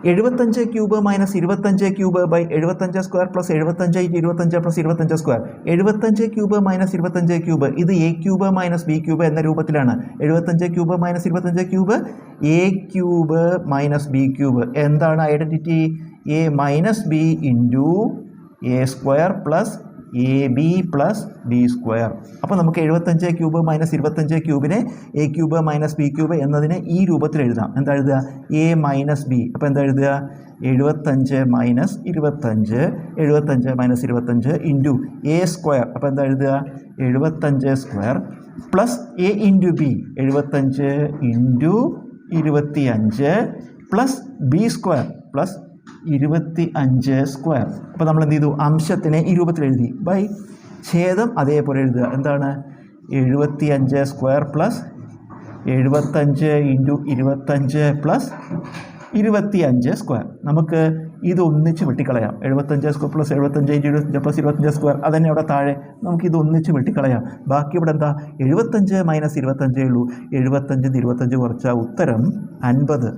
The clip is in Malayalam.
75 cube minus 25 cube by 75 square plus 75 25 plus 25 square. 75 cube minus 25 cube ഇത് A cube minus B cube എന്ന രൂപത്തിലാണ്. 75 cube minus 25 cube A cube minus B cube. എന്താണ് identity? A minus B into A square plus A B plus B square. അപ്പോൾ നമുക്ക് 75 ക്യൂബ് മൈനസ് 25 ക്യൂബിനെ A cube minus B cube എന്നതിനെ ഈ രൂപത്തിൽ എഴുതാം. എന്താ എഴുതുക? A minus B. അപ്പോൾ എന്താ എഴുതുക? 75 minus 25 75 minus 25 into A square. അപ്പോൾ എന്താ എഴുതുക? 75 square plus A into B 75 into 25 plus B square plus 25 square. അപ്പോൾ നമ്മൾ എന്ത് ചെയ്തു? അംശത്തിനെ ഈ രൂപത്തിൽ എഴുതി. ബൈ ഛേദം അതേപോലെ എഴുതുക. എന്താണ്? 75 square plus 75 into 25 plus 25 square. നമുക്ക് ഇത് ഒന്നിച്ച് വെട്ടിക്കളയാം. 75 square plus 75 into 25 plus 25 square അതന്നെ അവിടെ താഴെ. നമുക്കിത് ഒന്നിച്ച് വെട്ടിക്കളയാം. ബാക്കി ഇവിടെ എന്താ? 75 മൈനസ് 25 ഉള്ളൂ. 75 25 കുറച്ചാൽ ഉത്തരം 50.